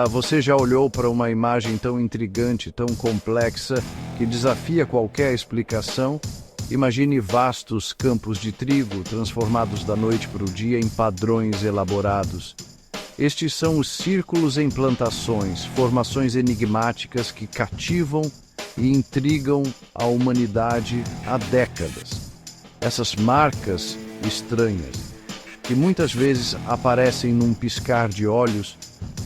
Você já olhou para uma imagem tão intrigante, tão complexa, que desafia qualquer explicação? Imagine vastos campos de trigo transformados da noite para o dia em padrões elaborados. Estes são os círculos em plantações, formações enigmáticas que cativam e intrigam a humanidade há décadas. Essas marcas estranhas, que muitas vezes aparecem num piscar de olhos,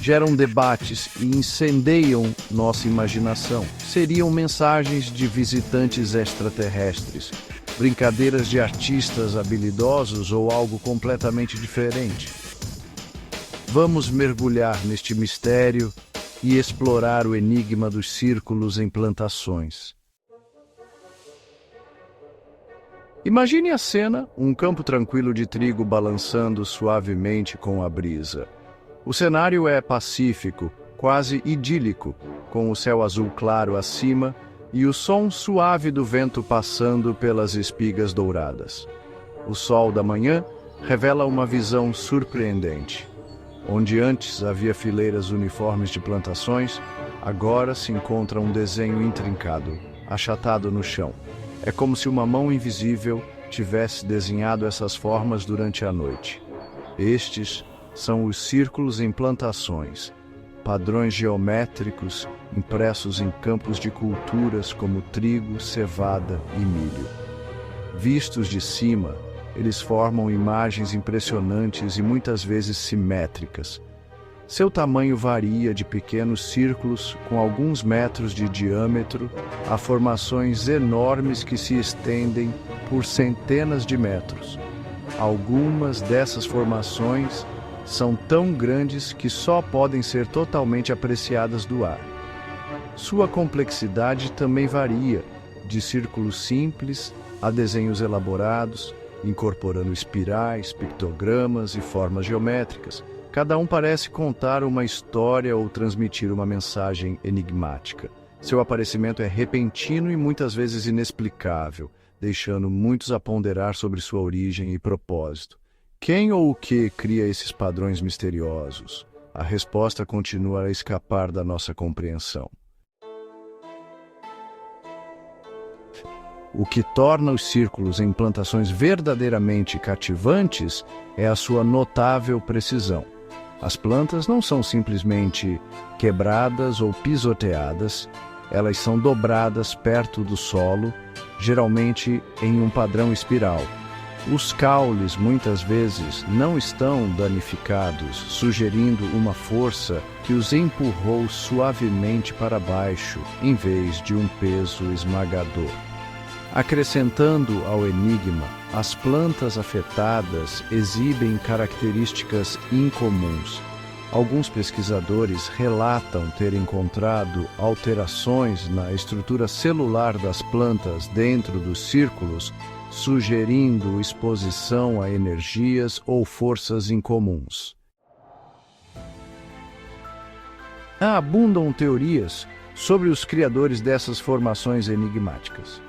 geram debates e incendeiam nossa imaginação. Seriam mensagens de visitantes extraterrestres, brincadeiras de artistas habilidosos ou algo completamente diferente? Vamos mergulhar neste mistério e explorar o enigma dos círculos em plantações. Imagine a cena, um campo tranquilo de trigo balançando suavemente com a brisa. O cenário é pacífico, quase idílico, com o céu azul claro acima e o som suave do vento passando pelas espigas douradas. O sol da manhã revela uma visão surpreendente. Onde antes havia fileiras uniformes de plantações, agora se encontra um desenho intrincado, achatado no chão. É como se uma mão invisível tivesse desenhado essas formas durante a noite. Estes são os círculos em plantações, padrões geométricos impressos em campos de culturas como trigo, cevada e milho. Vistos de cima, eles formam imagens impressionantes e muitas vezes simétricas. Seu tamanho varia de pequenos círculos com alguns metros de diâmetro a formações enormes que se estendem por centenas de metros. Algumas dessas formações são tão grandes que só podem ser totalmente apreciadas do ar. Sua complexidade também varia, de círculos simples a desenhos elaborados, incorporando espirais, pictogramas e formas geométricas. Cada um parece contar uma história ou transmitir uma mensagem enigmática. Seu aparecimento é repentino e muitas vezes inexplicável, deixando muitos a ponderar sobre sua origem e propósito. Quem ou o que cria esses padrões misteriosos? A resposta continua a escapar da nossa compreensão. O que torna os círculos em plantações verdadeiramente cativantes é a sua notável precisão. As plantas não são simplesmente quebradas ou pisoteadas, elas são dobradas perto do solo, geralmente em um padrão espiral. Os caules, muitas vezes, não estão danificados, sugerindo uma força que os empurrou suavemente para baixo, em vez de um peso esmagador. Acrescentando ao enigma, as plantas afetadas exibem características incomuns. Alguns pesquisadores relatam ter encontrado alterações na estrutura celular das plantas dentro dos círculos, sugerindo exposição a energias ou forças incomuns. Abundam teorias sobre os criadores dessas formações enigmáticas.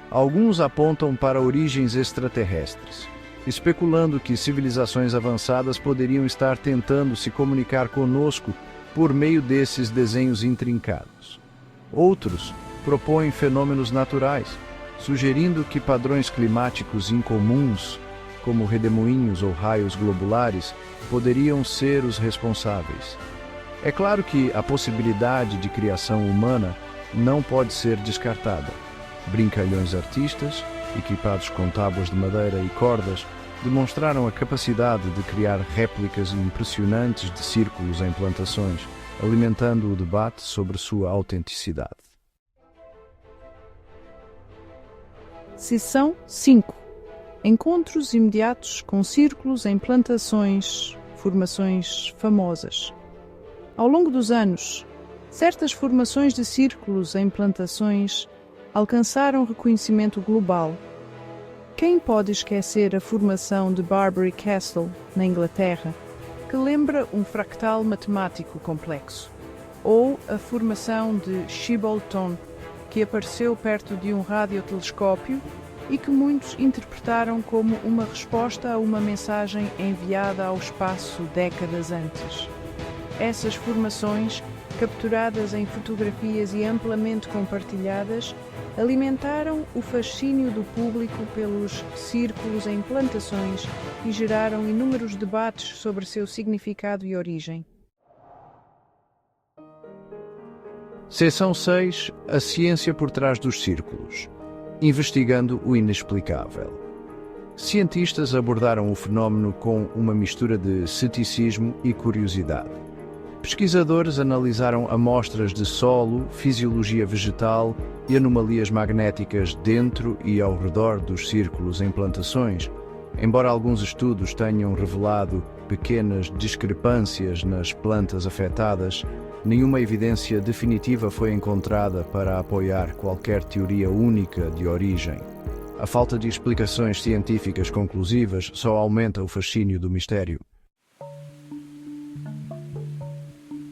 Alguns apontam para origens extraterrestres, especulando que civilizações avançadas poderiam estar tentando se comunicar conosco por meio desses desenhos intrincados. Outros propõem fenômenos naturais, sugerindo que padrões climáticos incomuns, como redemoinhos ou raios globulares, poderiam ser os responsáveis. É claro que a possibilidade de criação humana não pode ser descartada. Brincalhões artistas, equipados com tábuas de madeira e cordas, demonstraram a capacidade de criar réplicas impressionantes de círculos em plantações, alimentando o debate sobre sua autenticidade. Seção 5. Encontros imediatos com círculos em plantações, formações famosas. Ao longo dos anos, certas formações de círculos em plantações alcançaram reconhecimento global. Quem pode esquecer a formação de Barbary Castle, na Inglaterra, que lembra um fractal matemático complexo, ou a formação de Shibbolethon, que apareceu perto de um radiotelescópio e que muitos interpretaram como uma resposta a uma mensagem enviada ao espaço décadas antes. Essas formações, capturadas em fotografias e amplamente compartilhadas, alimentaram o fascínio do público pelos círculos em plantações e geraram inúmeros debates sobre seu significado e origem. Seção 6. A ciência por trás dos círculos. Investigando o inexplicável. Cientistas abordaram o fenómeno com uma mistura de ceticismo e curiosidade. Pesquisadores analisaram amostras de solo, fisiologia vegetal e anomalias magnéticas dentro e ao redor dos círculos em plantações, embora alguns estudos tenham revelado pequenas discrepâncias nas plantas afetadas. Nenhuma evidência definitiva foi encontrada para apoiar qualquer teoria única de origem. A falta de explicações científicas conclusivas só aumenta o fascínio do mistério.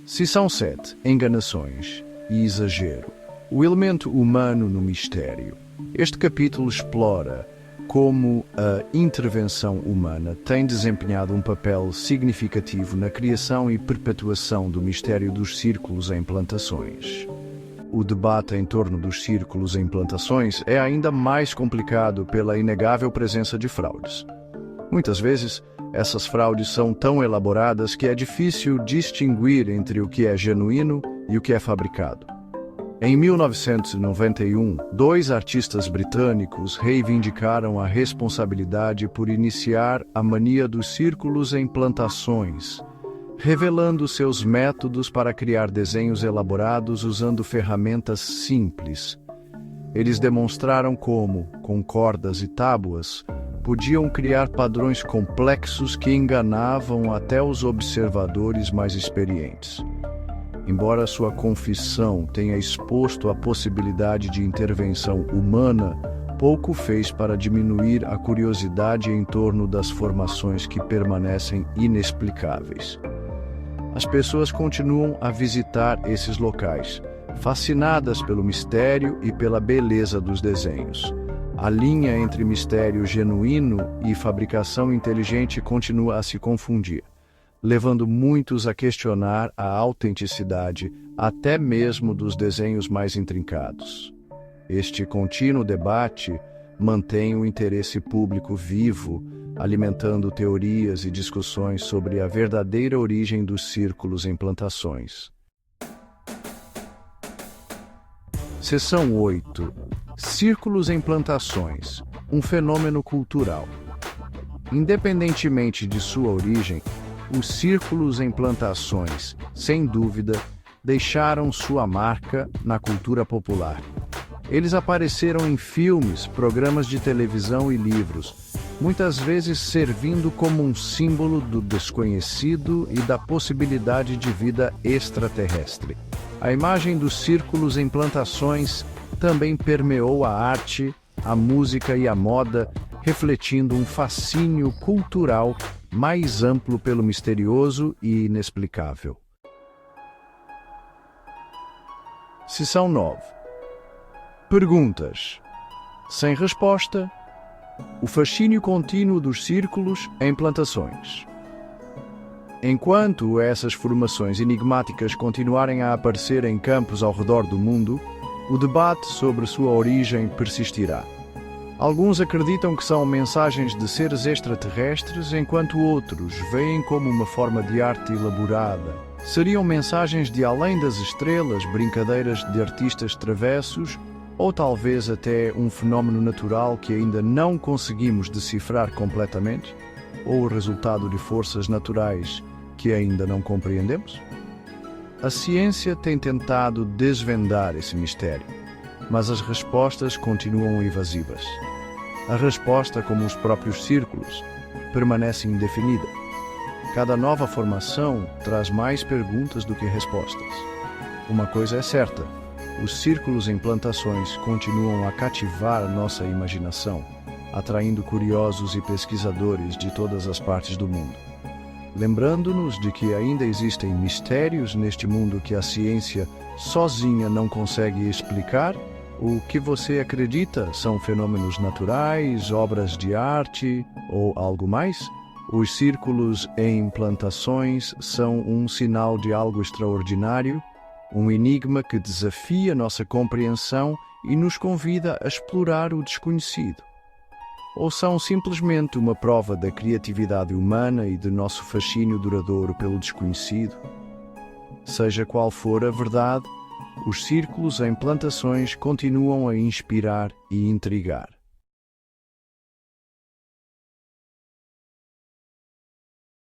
Seção 7. Enganações e exagero. O elemento humano no mistério. Este capítulo explora como a intervenção humana tem desempenhado um papel significativo na criação e perpetuação do mistério dos círculos em plantações. O debate em torno dos círculos em plantações é ainda mais complicado pela inegável presença de fraudes. Muitas vezes, essas fraudes são tão elaboradas que é difícil distinguir entre o que é genuíno e o que é fabricado. Em 1991, 2 artistas britânicos reivindicaram a responsabilidade por iniciar a mania dos círculos em plantações, revelando seus métodos para criar desenhos elaborados usando ferramentas simples. Eles demonstraram como, com cordas e tábuas, podiam criar padrões complexos que enganavam até os observadores mais experientes. Embora sua confissão tenha exposto a possibilidade de intervenção humana, pouco fez para diminuir a curiosidade em torno das formações que permanecem inexplicáveis. As pessoas continuam a visitar esses locais, fascinadas pelo mistério e pela beleza dos desenhos. A linha entre mistério genuíno e fabricação inteligente continua a se confundir, levando muitos a questionar a autenticidade até mesmo dos desenhos mais intrincados. Este contínuo debate mantém o interesse público vivo, alimentando teorias e discussões sobre a verdadeira origem dos círculos em plantações. Seção 8. Círculos em plantações, um fenômeno cultural. Independentemente de sua origem, os círculos em plantações, sem dúvida, deixaram sua marca na cultura popular. Eles apareceram em filmes, programas de televisão e livros, muitas vezes servindo como um símbolo do desconhecido e da possibilidade de vida extraterrestre. A imagem dos círculos em plantações também permeou a arte, a música e a moda, refletindo um fascínio cultural mais amplo pelo misterioso e inexplicável. Seção 9. Perguntas. Sem resposta. O fascínio contínuo dos círculos em plantações. Enquanto essas formações enigmáticas continuarem a aparecer em campos ao redor do mundo, o debate sobre sua origem persistirá. Alguns acreditam que são mensagens de seres extraterrestres, enquanto outros veem como uma forma de arte elaborada. Seriam mensagens de além das estrelas, brincadeiras de artistas travessos, ou talvez até um fenômeno natural que ainda não conseguimos decifrar completamente, ou o resultado de forças naturais que ainda não compreendemos? A ciência tem tentado desvendar esse mistério, mas as respostas continuam evasivas. A resposta, como os próprios círculos, permanece indefinida. Cada nova formação traz mais perguntas do que respostas. Uma coisa é certa: os círculos em plantações continuam a cativar nossa imaginação, atraindo curiosos e pesquisadores de todas as partes do mundo. Lembrando-nos de que ainda existem mistérios neste mundo que a ciência sozinha não consegue explicar. O que você acredita são fenômenos naturais, obras de arte ou algo mais? Os círculos em plantações são um sinal de algo extraordinário, um enigma que desafia nossa compreensão e nos convida a explorar o desconhecido. Ou são simplesmente uma prova da criatividade humana e de nosso fascínio duradouro pelo desconhecido? Seja qual for a verdade, os círculos em plantações continuam a inspirar e intrigar.